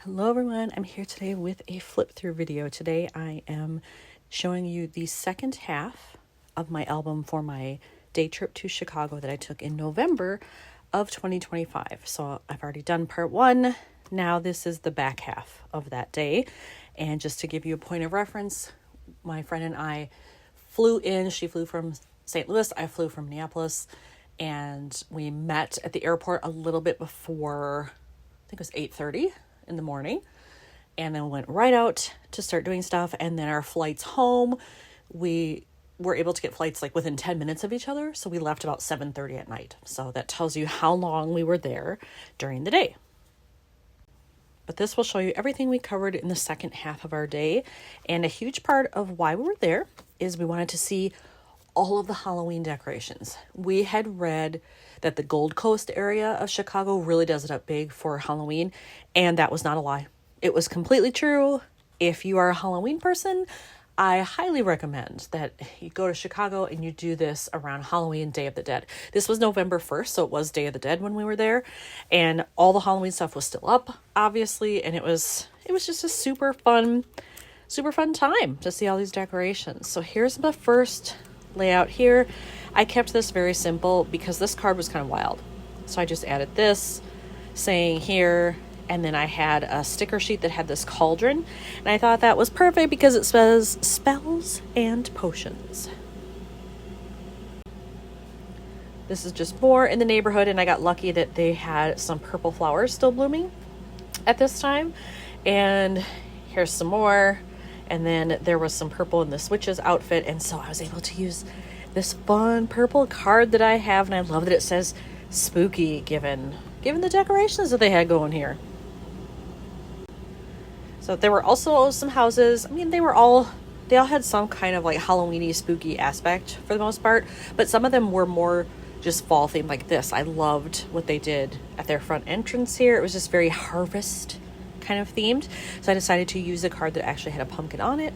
Hello everyone, I'm here today with a flip through video. Today I am showing you the second half of my album for my day trip to Chicago that I took in November of 2025. So I've already done part one. Now this is the back half of that day. And just to give you a point of reference, my friend and I flew in. She flew from St. Louis, I flew from Minneapolis, and we met at the airport a little bit before, I think it was 8:30 in the morning, and then went right out to start doing stuff. And then our flights home, we were able to get flights like within 10 minutes of each other, so we left about 7:30 at night. So that tells you how long we were there during the day. But this will show you everything we covered in the second half of our day. And a huge part of why we were there is we wanted to see all of the Halloween decorations. We had read that the Gold Coast area of Chicago really does it up big for Halloween, and that was not a lie. It was completely true. If you are a Halloween person, I highly recommend that you go to Chicago and you do this around Halloween, Day of the Dead. This was November 1st, so it was Day of the Dead when we were there, and all the Halloween stuff was still up, obviously, and it was just a super fun time to see all these decorations. So here's the first layout here. I kept this very simple because this card was kind of wild. So I just added this saying here, and then I had a sticker sheet that had this cauldron, and I thought that was perfect because it says spells and potions. This is just more in the neighborhood, and I got lucky that they had some purple flowers still blooming at this time. And here's some more. And then there was some purple in the Switch's outfit. And so I was able to use this fun purple card that I have. And I love that it says spooky given the decorations that they had going here. So there were also some houses. I mean, they all had some kind of like Halloween-y spooky aspect for the most part. But some of them were more just fall themed like this. I loved what they did at their front entrance here. It was just very harvest kind of themed. So I decided to use a card that actually had a pumpkin on it.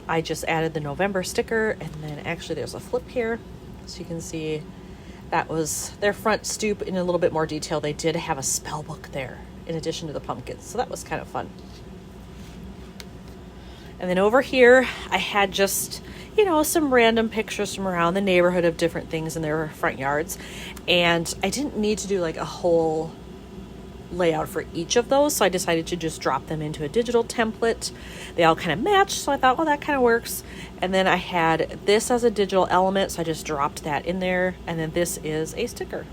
I just added the November sticker, and then actually there's a flip here. So you can see that was their front stoop in a little bit more detail. They did have a spell book there in addition to the pumpkins. So that was kind of fun. And then over here, I had just, some random pictures from around the neighborhood of different things in their front yards. And I didn't need to do like a whole layout for each of those, so I decided to just drop them into a digital template. They all kind of match, so I thought, well, that kind of works. And then I had this as a digital element, so I just dropped that in there. And then this is a sticker.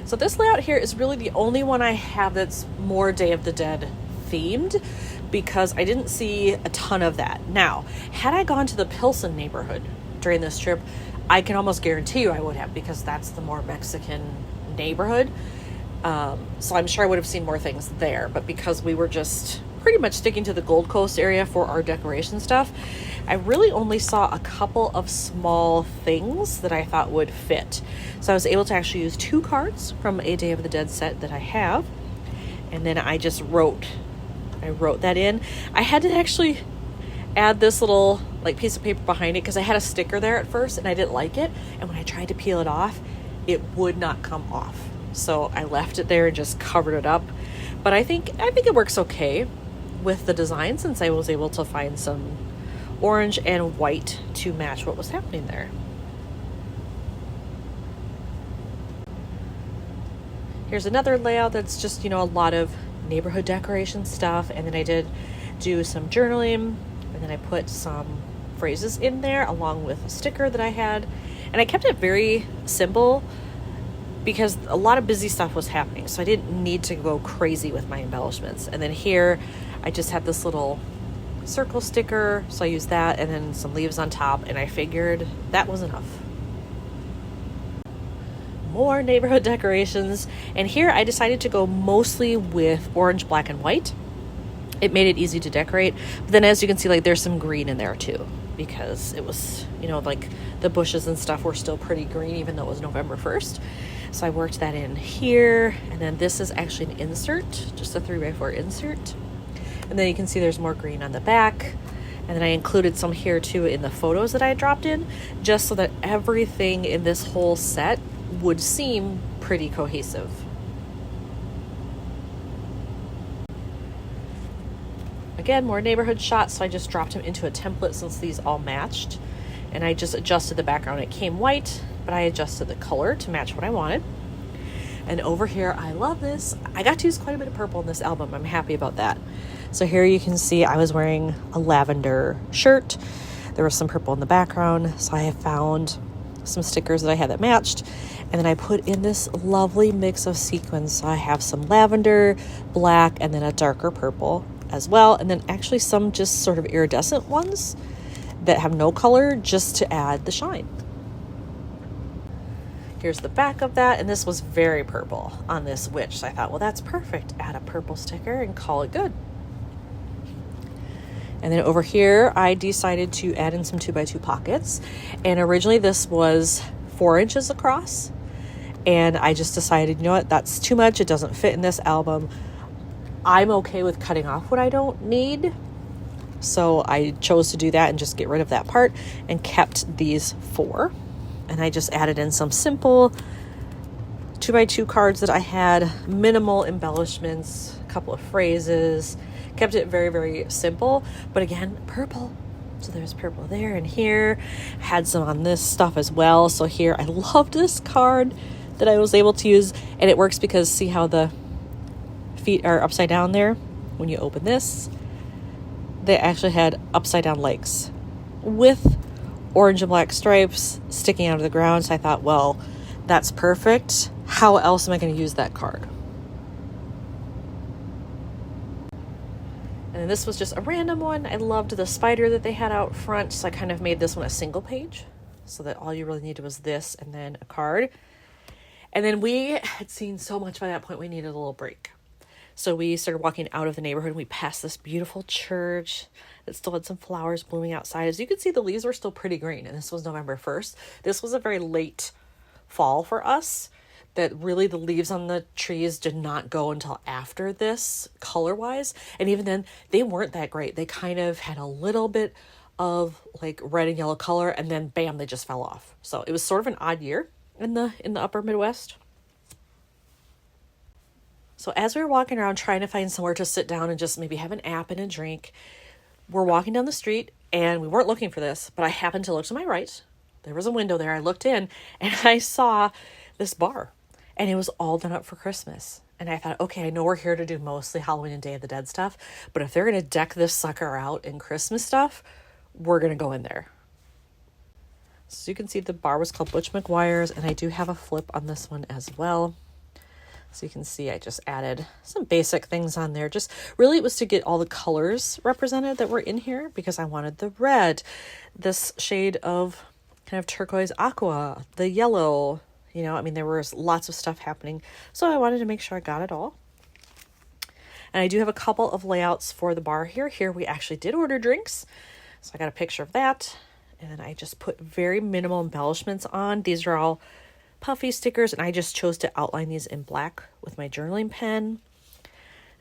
So this layout here is really the only one I have that's more Day of the Dead themed, because I didn't see a ton of that. Now, had I gone to the Pilsen neighborhood during this trip, I can almost guarantee you I would have, because that's the more Mexican neighborhood. So I'm sure I would have seen more things there. But because we were just pretty much sticking to the Gold Coast area for our decoration stuff, I really only saw a couple of small things that I thought would fit. So I was able to actually use 2 cards from a Day of the Dead set that I have. And then I just wrote that in. I had to actually add this little piece of paper behind it because I had a sticker there at first and I didn't like it. And when I tried to peel it off, it would not come off. So I left it there and just covered it up. But I think it works okay with the design, since I was able to find some orange and white to match what was happening there. Here's another layout that's just, a lot of neighborhood decoration stuff. And then I did do some journaling, and then I put some phrases in there along with a sticker that I had. And I kept it very simple because a lot of busy stuff was happening. So I didn't need to go crazy with my embellishments. And then here, I just had this little circle sticker. So I used that, and then some leaves on top. And I figured that was enough. More neighborhood decorations. And here I decided to go mostly with orange, black, and white. It made it easy to decorate. But then as you can see, there's some green in there too, because it was, the bushes and stuff were still pretty green, even though it was November 1st. So I worked that in here. And then this is actually an insert, just a 3x4 insert. And then you can see there's more green on the back. And then I included some here too in the photos that I dropped in, just so that everything in this whole set would seem pretty cohesive. Again, more neighborhood shots, so I just dropped them into a template since these all matched. And I just adjusted the background. It came white, but I adjusted the color to match what I wanted. And over here, I love this. I got to use quite a bit of purple in this album. I'm happy about that. So here you can see I was wearing a lavender shirt. There was some purple in the background. So I found some stickers that I had that matched. And then I put in this lovely mix of sequins. So I have some lavender, black, and then a darker purple as well. And then actually some just sort of iridescent ones that have no color just to add the shine. Here's the back of that, and this was very purple on this witch. So I thought, well, that's perfect. Add a purple sticker and call it good. And then over here, I decided to add in some 2x2 pockets. And originally this was 4 inches across. And I just decided, you know what, that's too much. It doesn't fit in this album. I'm okay with cutting off what I don't need. So I chose to do that and just get rid of that part and kept these 4. And I just added in some simple 2x2 cards that I had, minimal embellishments, a couple of phrases, kept it very, very simple. But again, purple. So there's purple there and here. Had some on this stuff as well. So here, I loved this card that I was able to use. And it works because see how the feet are upside down there? When you open this, they actually had upside down legs with orange and black stripes sticking out of the ground. So I thought, well, that's perfect. How else am I going to use that card? And this was just a random one. I loved the spider that they had out front. So I kind of made this one a single page so that all you really needed was this and then a card. And then we had seen so much by that point, we needed a little break. So we started walking out of the neighborhood and we passed this beautiful church that still had some flowers blooming outside. As you can see, the leaves were still pretty green, and this was November 1st. This was a very late fall for us, that really the leaves on the trees did not go until after this color-wise. And even then, they weren't that great. They kind of had a little bit of like red and yellow color, and then bam, they just fell off. So it was sort of an odd year in the upper Midwest. So as we were walking around trying to find somewhere to sit down and just maybe have an app and a drink, we're walking down the street and we weren't looking for this, but I happened to look to my right. There was a window there. I looked in and I saw this bar and it was all done up for Christmas. And I thought, okay, I know we're here to do mostly Halloween and Day of the Dead stuff, but if they're going to deck this sucker out in Christmas stuff, we're going to go in there. So you can see the bar was called Butch McGuire's, and I do have a flip on this one as well. So you can see I just added some basic things on there. Just really it was to get all the colors represented that were in here because I wanted the red, this shade of kind of turquoise aqua, the yellow, you know, I mean, there was lots of stuff happening. So I wanted to make sure I got it all. And I do have a couple of layouts for the bar here. Here we actually did order drinks. So I got a picture of that. And then I just put very minimal embellishments on. These are all puffy stickers, and I just chose to outline these in black with my journaling pen.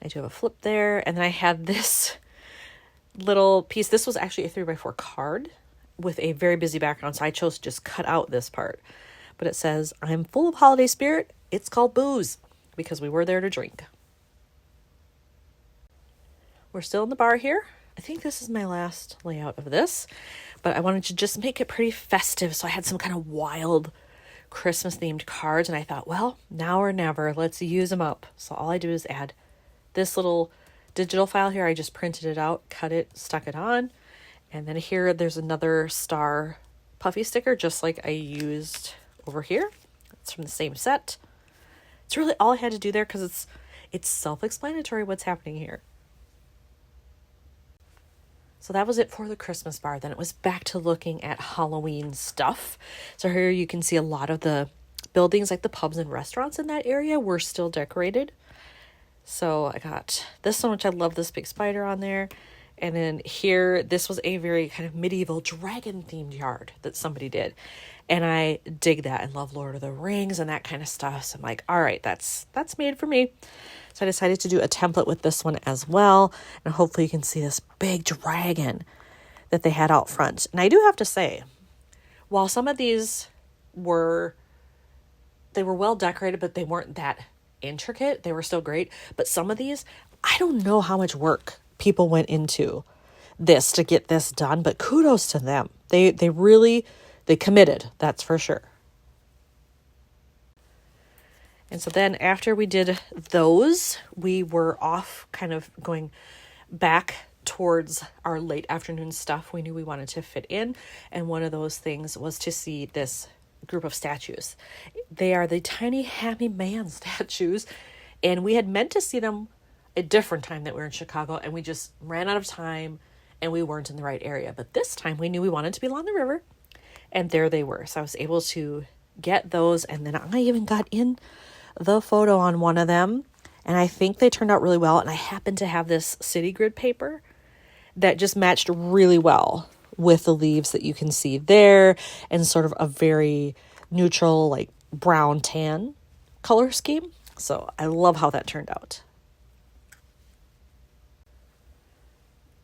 I do have a flip there, and then I had this little piece. This was actually a 3x4 card with a very busy background, so I chose to just cut out this part. But it says, I'm full of holiday spirit. It's called booze, because we were there to drink. We're still in the bar here. I think this is my last layout of this, but I wanted to just make it pretty festive, so I had some kind of wild Christmas themed cards, and I thought, well, now or never, let's use them up. So all I do is add this little digital file here. I just printed it out, cut it, stuck it on, and then here there's another star puffy sticker just like I used over here. It's from the same set. It's really all I had to do there because it's self-explanatory what's happening here. So that was it for the Christmas bar. Then it was back to looking at Halloween stuff. So here you can see a lot of the buildings, like the pubs and restaurants in that area, were still decorated. So I got this one, which I love, this big spider on there. And then here, this was a very kind of medieval dragon themed yard that somebody did. And I dig that. I love Lord of the Rings and that kind of stuff. So I'm like, all right, that's made for me. So I decided to do a template with this one as well. And hopefully you can see this big dragon that they had out front. And I do have to say, while some of these were well decorated, but they weren't that intricate, they were still great. But some of these, I don't know how much work people went into this to get this done, but kudos to them. They really committed, that's for sure. And so then after we did those, we were off kind of going back towards our late afternoon stuff we knew we wanted to fit in. And one of those things was to see this group of statues. They are the tiny Happy Man statues. And we had meant to see them a different time that we were in Chicago, and we just ran out of time and we weren't in the right area. But this time we knew we wanted to be along the river, and there they were. So I was able to get those, and then I even got in the photo on one of them, and I think they turned out really well. And I happened to have this city grid paper that just matched really well with the leaves that you can see there, and sort of a very neutral, like brown tan color scheme. So I love how that turned out.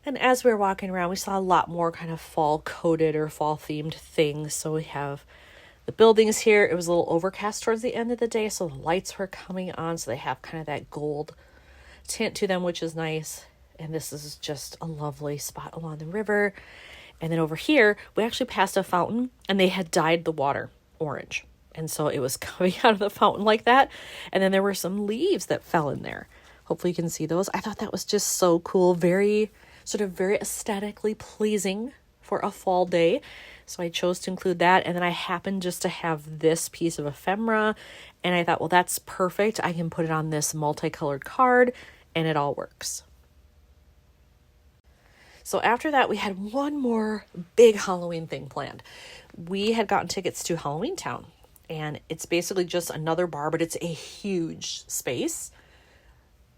And as we were walking around, we saw a lot more kind of fall coated or fall themed things. So we have the buildings here. It was a little overcast towards the end of the day, so the lights were coming on, so they have kind of that gold tint to them, which is nice. And this is just a lovely spot along the river. And then over here, we actually passed a fountain, and they had dyed the water orange. And so it was coming out of the fountain like that. And then there were some leaves that fell in there. Hopefully you can see those. I thought that was just so cool. Very aesthetically pleasing for a fall day. So I chose to include that. And then I happened just to have this piece of ephemera. And I thought, well, that's perfect. I can put it on this multicolored card and it all works. So after that, we had one more big Halloween thing planned. We had gotten tickets to Halloween Town. And it's basically just another bar, but it's a huge space,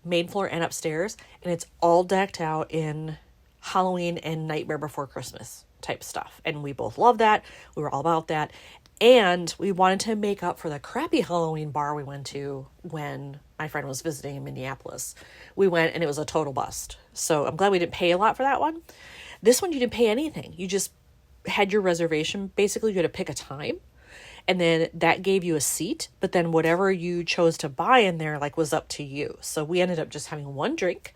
main floor and upstairs. And it's all decked out in Halloween and Nightmare Before Christmas type stuff. And we both love that. We were all about that. And we wanted to make up for the crappy Halloween bar we went to when my friend was visiting in Minneapolis. We went and it was a total bust. So I'm glad we didn't pay a lot for that one. This one, you didn't pay anything. You just had your reservation. Basically, you had to pick a time. And then that gave you a seat, but then whatever you chose to buy in there, like, was up to you. So we ended up just having one drink,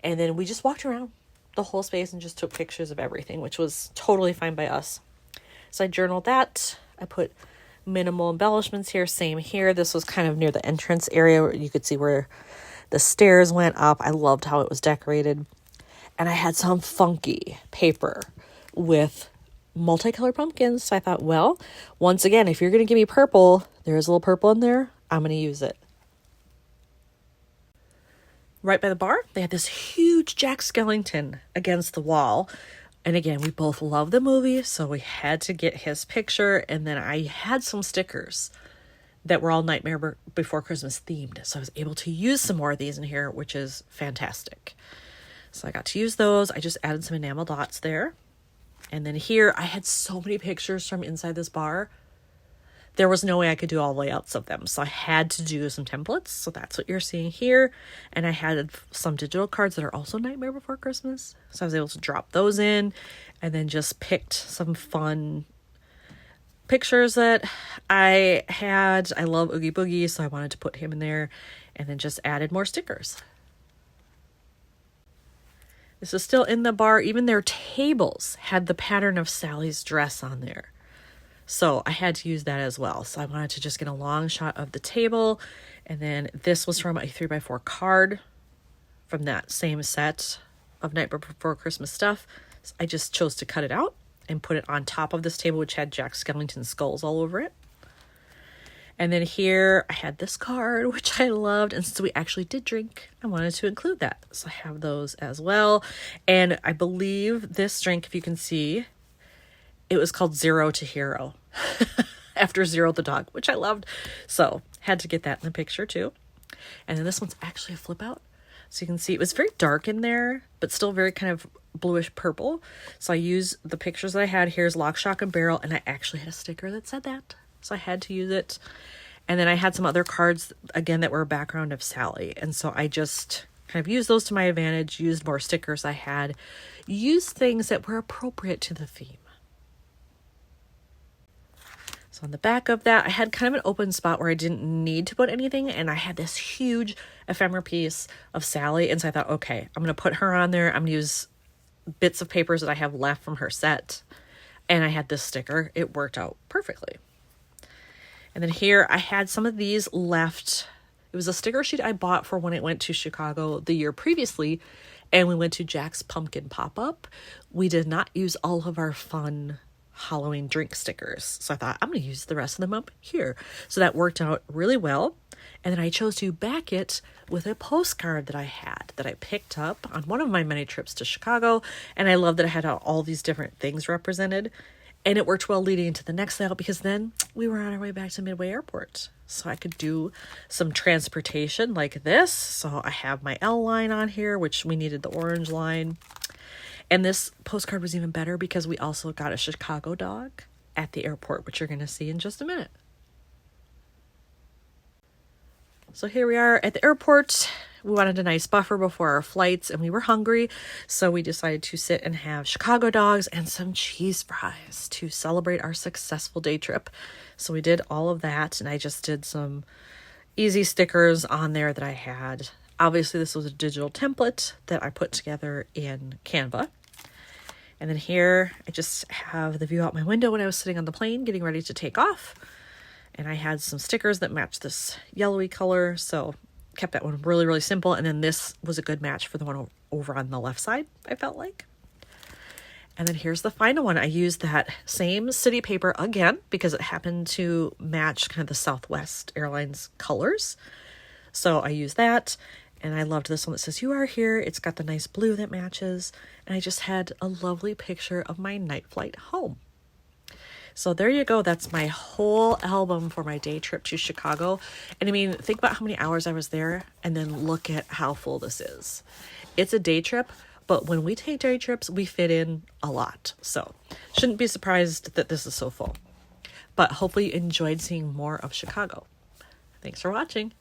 and then we just walked around the whole space and just took pictures of everything, which was totally fine by us. So I journaled that. I put minimal embellishments here. Same here. This was kind of near the entrance area where you could see where the stairs went up. I loved how it was decorated. And I had some funky paper with multicolored pumpkins. So I thought, well, once again, if you're going to give me purple, there's a little purple in there, I'm going to use it. Right by the bar, they had this huge Jack Skellington against the wall. And again, we both love the movie, so we had to get his picture. And then I had some stickers that were all Nightmare Before Christmas themed. So I was able to use some more of these in here, which is fantastic. So I got to use those. I just added some enamel dots there. And then here, I had so many pictures from inside this bar. There was no way I could do all layouts of them. So I had to do some templates. So that's what you're seeing here. And I had some digital cards that are also Nightmare Before Christmas. So I was able to drop those in and then just picked some fun pictures that I had. I love Oogie Boogie, so I wanted to put him in there, and then just added more stickers. This is still in the bar. Even their tables had the pattern of Sally's dress on there. So I had to use that as well. So I wanted to just get a long shot of the table. And then this was from a 3x4 card from that same set of Night Before Christmas stuff. So I just chose to cut it out and put it on top of this table, which had Jack Skellington skulls all over it. And then here I had this card, which I loved. And since we actually did drink, I wanted to include that. So I have those as well. And I believe this drink, if you can see, it was called Zero to Hero after Zero the dog, which I loved. So had to get that in the picture too. And then this one's actually a flip out. So you can see it was very dark in there, but still very kind of bluish purple. So I used the pictures that I had. Here's Lock, Shock, and Barrel. And I actually had a sticker that said that. So I had to use it. And then I had some other cards, again, that were a background of Sally. And so I just kind of used those to my advantage, used more stickers I had, used things that were appropriate to the theme. So So on the back of that, I had kind of an open spot where I didn't need to put anything, and I had this huge ephemera piece of Sally, and so I thought, okay, I'm going to put her on there. I'm going to use bits of papers that I have left from her set, and I had this sticker. It worked out perfectly. And then here I had some of these left. It was a sticker sheet I bought for when I went to Chicago the year previously, and we went to Jack's Pumpkin Pop-Up. We did not use all of our fun Halloween drink stickers, so I thought I'm going to use the rest of them up here. So that worked out really well. And then I chose to back it with a postcard that I had that I picked up on one of my many trips to Chicago, and I love that I had all these different things represented. And it worked well leading into the next layout, because then we were on our way back to Midway Airport. So I could do some transportation like this. So I have my L line on here, which we needed the orange line. And this postcard was even better because we also got a Chicago dog at the airport, which you're going to see in just a minute. So here we are at the airport. We wanted a nice buffer before our flights, and we were hungry, so we decided to sit and have Chicago dogs and some cheese fries to celebrate our successful day trip. So we did all of that, and I just did some easy stickers on there that I had. Obviously, this was a digital template that I put together in Canva. And then here, I just have the view out my window when I was sitting on the plane getting ready to take off. And I had some stickers that matched this yellowy color, so kept that one really, really simple. And then this was a good match for the one over on the left side, I felt like. And then here's the final one. I used that same city paper again because it happened to match kind of the Southwest Airlines colors. So I used that, and I loved this one that says, "You are here." It's got the nice blue that matches. And I just had a lovely picture of my night flight home. So there you go. That's my whole album for my day trip to Chicago. And I mean, think about how many hours I was there, and then look at how full this is. It's a day trip, but when we take day trips, we fit in a lot. So shouldn't be surprised that this is so full. But hopefully you enjoyed seeing more of Chicago. Thanks for watching.